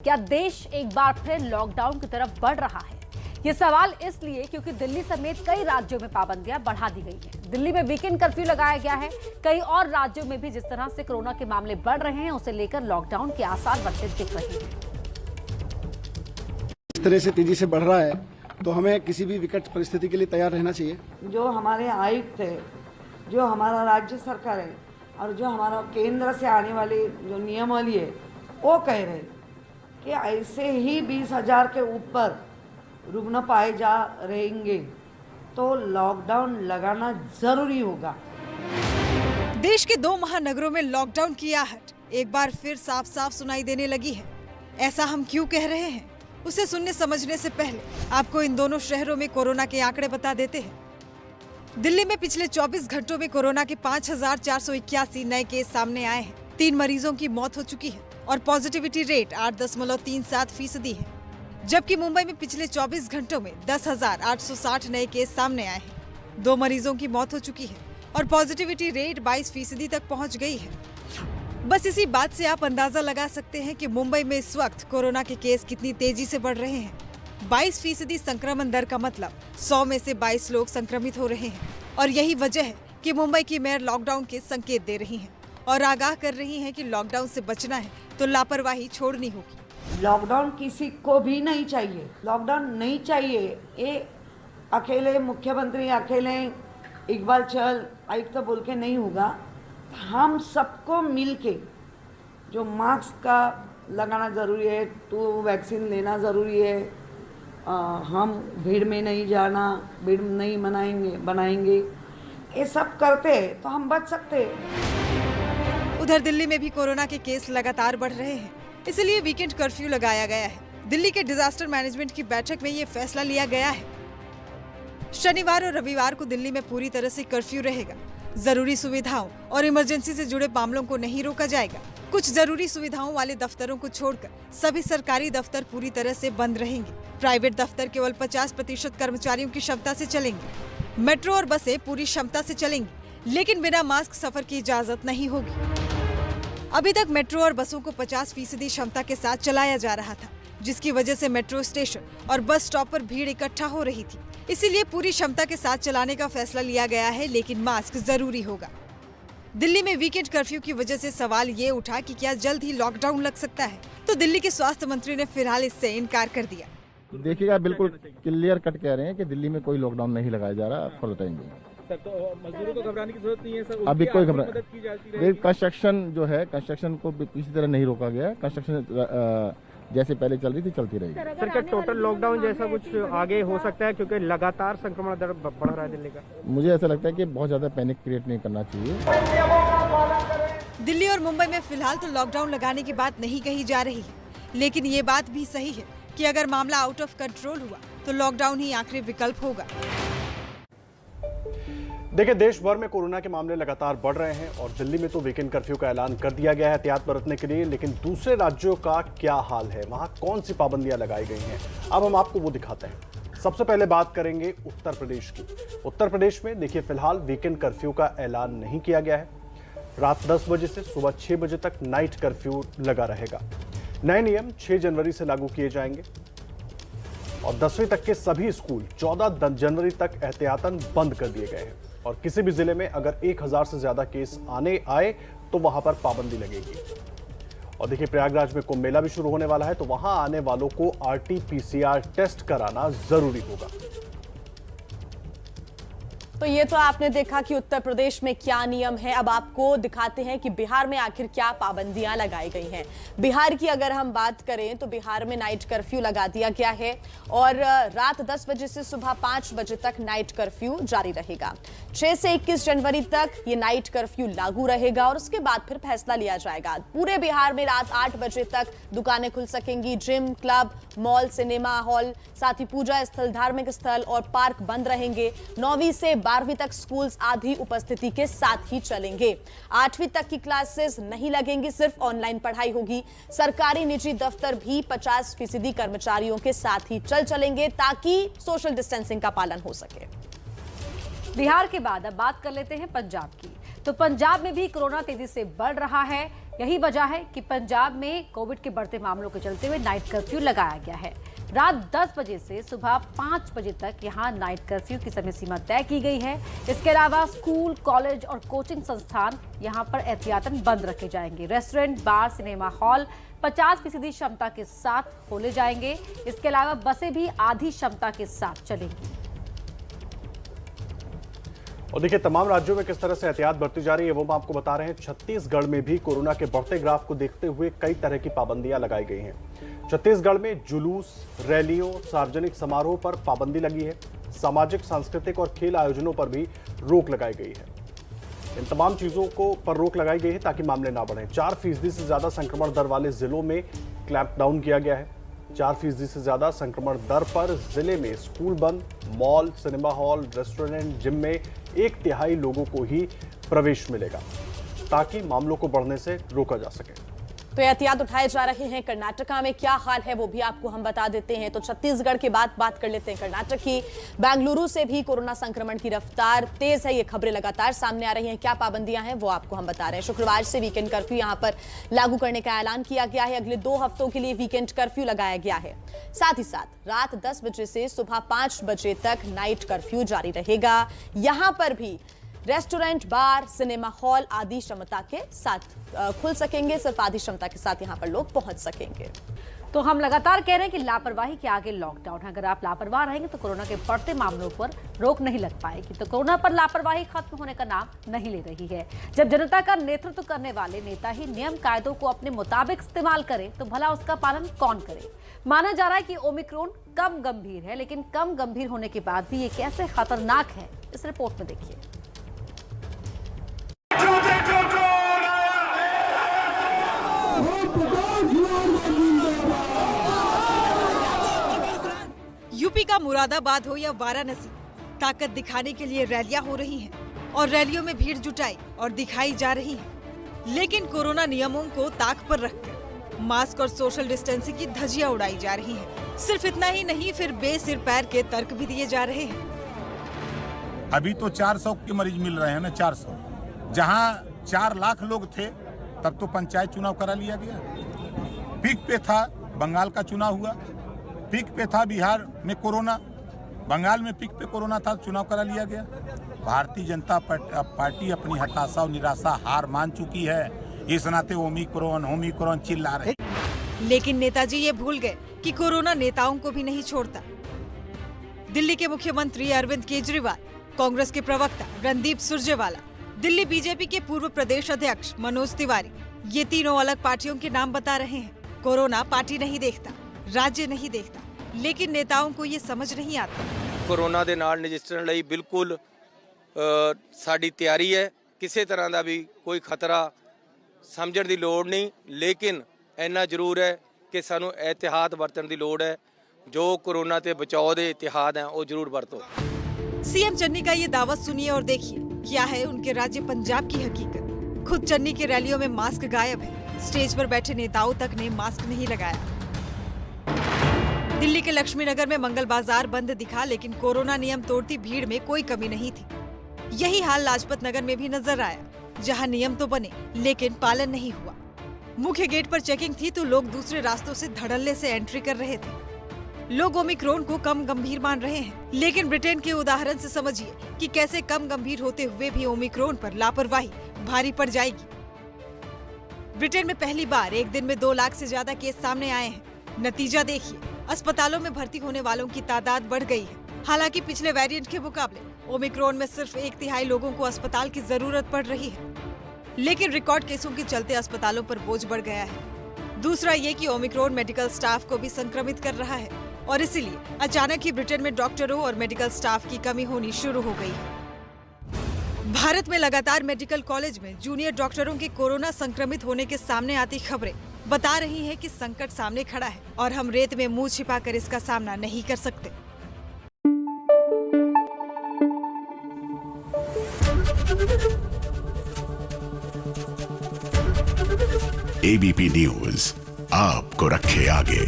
क्या देश एक बार फिर लॉकडाउन की तरफ बढ़ रहा है? ये सवाल इसलिए क्योंकि दिल्ली समेत कई राज्यों में पाबंदियां बढ़ा दी गई हैं। दिल्ली में वीकेंड कर्फ्यू लगाया गया है। कई और राज्यों में भी जिस तरह से कोरोना के मामले बढ़ रहे हैं, उसे लेकर लॉकडाउन के आसार बनते दिख रहे हैं। इस तरह से तेजी से बढ़ रहा है तो हमें किसी भी विकट परिस्थिति के लिए तैयार रहना चाहिए। जो हमारे आयुक्त है, जो हमारा राज्य सरकार है और जो हमारा केंद्र से आने वाली जो नियमावली है, वो कह रहे हैं कि ऐसे ही 20,000 के ऊपर रुग्ण पाए जा रहेंगे तो लॉकडाउन लगाना जरूरी होगा। देश के 2 महानगरों में लॉकडाउन की आहट एक बार फिर साफ साफ सुनाई देने लगी है। ऐसा हम क्यों कह रहे हैं, उसे सुनने समझने से पहले आपको इन दोनों शहरों में कोरोना के आंकड़े बता देते हैं। दिल्ली में पिछले 24 घंटों में कोरोना के 5,481 नए केस सामने आए हैं। 3 मरीजों की मौत हो चुकी है और पॉजिटिविटी रेट 8.37% है। जबकि मुंबई में पिछले 24 घंटों में 10,860 नए केस सामने आए हैं। 2 मरीजों की मौत हो चुकी है और पॉजिटिविटी रेट 22% तक पहुंच गई है। बस इसी बात से आप अंदाजा लगा सकते हैं कि मुंबई में इस वक्त कोरोना के केस कितनी तेजी से बढ़ रहे हैं। 22% संक्रमण दर का मतलब 100 में से 22 लोग संक्रमित हो रहे हैं और यही वजह है कि मुंबई की मेयर लॉकडाउन के संकेत दे रही हैं और आगाह कर रही हैं कि लॉकडाउन से बचना है तो लापरवाही छोड़नी होगी। लॉकडाउन किसी को भी नहीं चाहिए, लॉकडाउन नहीं चाहिए। ये अकेले मुख्यमंत्री अकेले इकबाल चहल आयुक्त तो बोल के नहीं होगा। हम सबको मिलके जो मास्क का लगाना ज़रूरी है, तो वैक्सीन लेना ज़रूरी है। हम भीड़ में नहीं जाना, भीड़ नहीं बनाएंगे, ये सब करते हैं तो हम बच सकते हैं। उधर दिल्ली में भी कोरोना के केस लगातार बढ़ रहे हैं, इसलिए वीकेंड कर्फ्यू लगाया गया है। दिल्ली के डिजास्टर मैनेजमेंट की बैठक में ये फैसला लिया गया है। शनिवार और रविवार को दिल्ली में पूरी तरह से कर्फ्यू रहेगा। जरूरी सुविधाओं और इमरजेंसी से जुड़े मामलों को नहीं रोका जाएगा। कुछ जरूरी सुविधाओं वाले दफ्तरों को छोड़कर सभी सरकारी दफ्तर पूरी तरह से बंद रहेंगे। प्राइवेट दफ्तर केवल 50% कर्मचारियों की क्षमता से चलेंगे। मेट्रो और बसें पूरी क्षमता से चलेंगी, लेकिन बिना मास्क सफर की इजाजत नहीं होगी। अभी तक मेट्रो और बसों को 50% क्षमता के साथ चलाया जा रहा था, जिसकी वजह से मेट्रो स्टेशन और बस स्टॉप पर भीड़ इकट्ठा हो रही थी। इसीलिए पूरी क्षमता के साथ चलाने का फैसला लिया गया है, लेकिन मास्क जरूरी होगा। दिल्ली में वीकेंड कर्फ्यू की वजह से सवाल ये उठा कि क्या जल्द ही लॉकडाउन लग सकता है, तो दिल्ली के स्वास्थ्य मंत्री ने फिलहाल इससे इनकार कर दिया। देखिएगा, बिल्कुल क्लियर कट कह रहे हैं कि दिल्ली में कोई लॉकडाउन नहीं लगाया जा रहा for the time being. Sir, तो मजदूरों को घबराने की जरूरत नहीं है सर। अभी कोई घबरा, मदद की जाती है। कंस्ट्रक्शन जो है, कंस्ट्रक्शन को किसी तरह नहीं रोका गया। कंस्ट्रक्शन जैसे पहले चल रही थी चलती रहेगी। सर, क्या टोटल लॉकडाउन जैसा कुछ आगे हो सकता है, क्योंकि लगातार संक्रमण दर बढ़ रहा है दिल्ली का? मुझे ऐसा लगता है कि बहुत ज्यादा पैनिक क्रिएट नहीं करना चाहिए। दिल्ली और मुंबई में फिलहाल तो लॉकडाउन लगाने की बात नहीं कही जा रही है, लेकिन ये बात भी सही है कि अगर मामला आउट ऑफ कंट्रोल हुआ तो लॉकडाउन ही आखिरी विकल्प होगा। देखिए, देश भर में कोरोना के मामले लगातार बढ़ रहे हैं और दिल्ली में तो वीकेंड कर्फ्यू का ऐलान कर दिया गया है एहतियात बरतने के लिए। लेकिन दूसरे राज्यों का क्या हाल है, वहां कौन सी पाबंदियां लगाई गई हैं, अब हम आपको वो दिखाते हैं। सबसे पहले बात करेंगे उत्तर प्रदेश की। उत्तर प्रदेश में देखिए, फिलहाल वीकेंड कर्फ्यू का ऐलान नहीं किया गया है। रात 10 बजे से सुबह 6 बजे तक नाइट कर्फ्यू लगा रहेगा। नए नियम 6 जनवरी से लागू किए जाएंगे और 10वीं तक के सभी स्कूल 14 जनवरी तक एहतियातन बंद कर दिए गए हैं। और किसी भी जिले में अगर 1000 से ज्यादा केस आए तो वहां पर पाबंदी लगेगी। और देखिए, प्रयागराज में कुंभ मेला भी शुरू होने वाला है, तो वहां आने वालों को RT-PCR टेस्ट कराना जरूरी होगा। तो ये तो आपने देखा कि उत्तर प्रदेश में क्या नियम है। अब आपको दिखाते हैं कि बिहार में आखिर क्या पाबंदियां लगाई गई हैं। बिहार की अगर हम बात करें तो बिहार में नाइट कर्फ्यू लगा दिया गया है और रात 10 बजे से सुबह 5 बजे तक नाइट कर्फ्यू जारी रहेगा। 6 से 21 जनवरी तक ये नाइट कर्फ्यू लागू रहेगा और उसके बाद फिर फैसला लिया जाएगा। पूरे बिहार में रात 8 बजे तक दुकानें खुल सकेंगी। Gym, club, mall, cinema hall, साथ ही पूजा स्थल, धार्मिक स्थल और पार्क बंद रहेंगे। 9वीं से 12वीं तक स्कूल्स आधी उपस्थिति के साथ ही चलेंगे। 8वीं तक की क्लासेस नहीं लगेंगी, सिर्फ ऑनलाइन पढ़ाई होगी। सरकारी निजी दफ्तर भी 50% कर्मचारियों के साथ ही चलेंगे ताकि सोशल डिस्टेंसिंग का पालन हो सके। बिहार के बाद अब बात कर लेते हैं पंजाब की। तो पंजाब में भी कोरोना तेजी से बढ़ रहा है। यही वजह है कि पंजाब में कोविड के बढ़ते मामलों के चलते हुए नाइट कर्फ्यू लगाया गया है। रात 10 बजे से सुबह 5 बजे तक यहां नाइट कर्फ्यू की समय सीमा तय की गई है। इसके अलावा स्कूल, कॉलेज और कोचिंग संस्थान यहां पर एहतियातन बंद रखे जाएंगे। रेस्टोरेंट, बार, सिनेमा हॉल 50% क्षमता के साथ खोले जाएंगे। इसके अलावा बसें भी आधी क्षमता के साथ चलेंगी। और देखिए तमाम राज्यों में किस तरह से एहतियात बरती जा रही है वो हम आपको बता रहे हैं। छत्तीसगढ़ में भी कोरोना के बढ़ते ग्राफ को देखते हुए कई तरह की पाबंदियां लगाई गई हैं। छत्तीसगढ़ में जुलूस, रैलियों, सार्वजनिक समारोह पर पाबंदी लगी है। सामाजिक, सांस्कृतिक और खेल आयोजनों पर भी रोक लगाई गई है। इन तमाम चीजों को पर रोक लगाई गई है ताकि मामले ना बढ़ें। 4% से ज्यादा संक्रमण दर वाले जिलों में क्लैंप डाउन किया गया है। 4% से ज्यादा संक्रमण दर पर जिले में स्कूल बंद, mall, cinema hall, restaurant, gym में 1/3 लोगों को ही प्रवेश मिलेगा ताकि मामलों को बढ़ने से रोका जा सके। तो एहतियात उठाए जा रहे हैं। कर्नाटका में क्या हाल है वो भी आपको हम बता देते हैं। तो छत्तीसगढ़ के बाद बात कर लेते हैं कर्नाटक की। बेंगलुरु से भी कोरोना संक्रमण की रफ्तार तेज है। ये खबरें लगातार सामने आ रही हैं। क्या पाबंदियां हैं वो आपको हम बता रहे हैं। शुक्रवार से वीकेंड कर्फ्यू यहां पर लागू करने का ऐलान किया गया है। अगले 2 हफ्तों के लिए वीकेंड कर्फ्यू लगाया गया है। साथ ही साथ रात 10 बजे से सुबह 5 बजे तक नाइट कर्फ्यू जारी रहेगा। यहां पर भी रेस्टोरेंट, बार, सिनेमा हॉल आदि क्षमता के साथ खुल सकेंगे। सिर्फ आधी क्षमता के साथ यहां पर लोग पहुंच सकेंगे। तो हम लगातार कह रहे हैं कि लापरवाही के आगे लॉकडाउन है। अगर आप लापरवाह रहेंगे तो कोरोना के बढ़ते मामलों पर रोक नहीं लग पाएगी। तो कोरोना पर लापरवाही खत्म होने का नाम नहीं ले रही है। जब जनता का नेतृत्व करने वाले नेता ही नियम कायदों को अपने मुताबिक इस्तेमाल करें तो भला उसका पालन कौन करे। माना जा रहा है कि ओमिक्रॉन कम गंभीर है, लेकिन कम गंभीर होने के बाद भी ये कैसे खतरनाक है इस रिपोर्ट में देखिए। यूपी का मुरादाबाद हो या वाराणसी, ताकत दिखाने के लिए रैलियां हो रही हैं और रैलियों में भीड़ जुटाई और दिखाई जा रही है। लेकिन कोरोना नियमों को ताक पर रखकर मास्क और सोशल डिस्टेंसिंग की धज्जियां उड़ाई जा रही हैं। सिर्फ इतना ही नहीं, फिर बेसिर पैर के तर्क भी दिए जा रहे हैं। अभी तो 400 के मरीज मिल रहे हैं ना, 400 जहां 4 लाख लोग थे तब तो पंचायत चुनाव करा लिया गया। पीक पे था बंगाल का चुनाव हुआ, पीक पे था बिहार में कोरोना, बंगाल में पीक पे कोरोना था, चुनाव करा लिया गया। भारतीय जनता पार्टी अपनी हताशा और निराशा हार मान चुकी है। इस नाते ओमिक्रॉन चिल्ला रहे। लेकिन नेताजी ये भूल गए कि कोरोना नेताओं को भी नहीं छोड़ता। दिल्ली के मुख्यमंत्री अरविंद केजरीवाल, कांग्रेस के प्रवक्ता रणदीप सुरजेवाला, दिल्ली बीजेपी के पूर्व प्रदेश अध्यक्ष मनोज तिवारी, ये तीनों अलग पार्टियों के नाम बता रहे हैं। कोरोना पार्टी नहीं देखता, राज्य नहीं देखता, लेकिन नेताओं को ये समझ नहीं आता। कोरोना ਦੇ ਨਾਲ ਨਜਿੱਠਣ ਲਈ ਬਿਲਕੁਲ ਸਾਡੀ ਤਿਆਰੀ ਹੈ। ਕਿਸੇ ਤਰ੍ਹਾਂ ਦਾ ਵੀ ਕੋਈ ਖਤਰਾ ਸਮਝਣ ਦੀ ਲੋੜ ਨਹੀਂ, ਲੇਕਿਨ ਇੰਨਾ ਜ਼ਰੂਰ ਹੈ ਕਿ ਸਾਨੂੰ ਇਹਤਿਆਤ ਵਰਤਣ ਦੀ ਲੋੜ ਹੈ। ਜੋ कोरोना ਤੇ बचाव ਦੇ ਇਤਿਹਾਦ ਹੈ ਉਹ ਜ਼ਰੂਰ ਵਰਤੋ। सीएम चन्नी का ये दावा सुनिए और देखिए क्या है उनके राज्य पंजाब की हकीकत। खुद चन्नी के रैलियों में मास्क गायब है। स्टेज पर बैठे नेताओं तक ने मास्क नहीं लगाया। दिल्ली के लक्ष्मीनगर में मंगल बाजार बंद दिखा, लेकिन कोरोना नियम तोड़ती भीड़ में कोई कमी नहीं थी। यही हाल लाजपत नगर में भी नजर आया, जहां नियम तो बने लेकिन पालन नहीं हुआ। मुख्य गेट पर चेकिंग थी तो लोग दूसरे रास्तों से धड़ल्ले से एंट्री कर रहे थे। लोग ओमिक्रॉन को कम गंभीर मान रहे हैं, लेकिन ब्रिटेन के उदाहरण से समझिए कि कैसे कम गंभीर होते हुए भी ओमिक्रॉन पर लापरवाही भारी पड़ जाएगी। ब्रिटेन में पहली बार एक दिन में 2 लाख से ज्यादा केस सामने आए हैं। नतीजा देखिए, अस्पतालों में भर्ती होने वालों की तादाद बढ़ गई है। हालांकि पिछले वेरिएंट के मुकाबले ओमिक्रॉन में सिर्फ 1/3 लोगों को अस्पताल की जरूरत पड़ रही है, लेकिन रिकॉर्ड केसों के चलते अस्पतालों पर बोझ बढ़ गया है। दूसरा ये कि ओमिक्रॉन मेडिकल स्टाफ को भी संक्रमित कर रहा है और इसीलिए अचानक ही ब्रिटेन में डॉक्टरों और मेडिकल स्टाफ की कमी होनी शुरू हो गई है। भारत में लगातार मेडिकल कॉलेज में जूनियर डॉक्टरों के कोरोना संक्रमित होने के सामने आती खबरें बता रही हैं कि संकट सामने खड़ा है और हम रेत में मुंह छिपाकर इसका सामना नहीं कर सकते। एबीपी न्यूज आपको रखे आगे।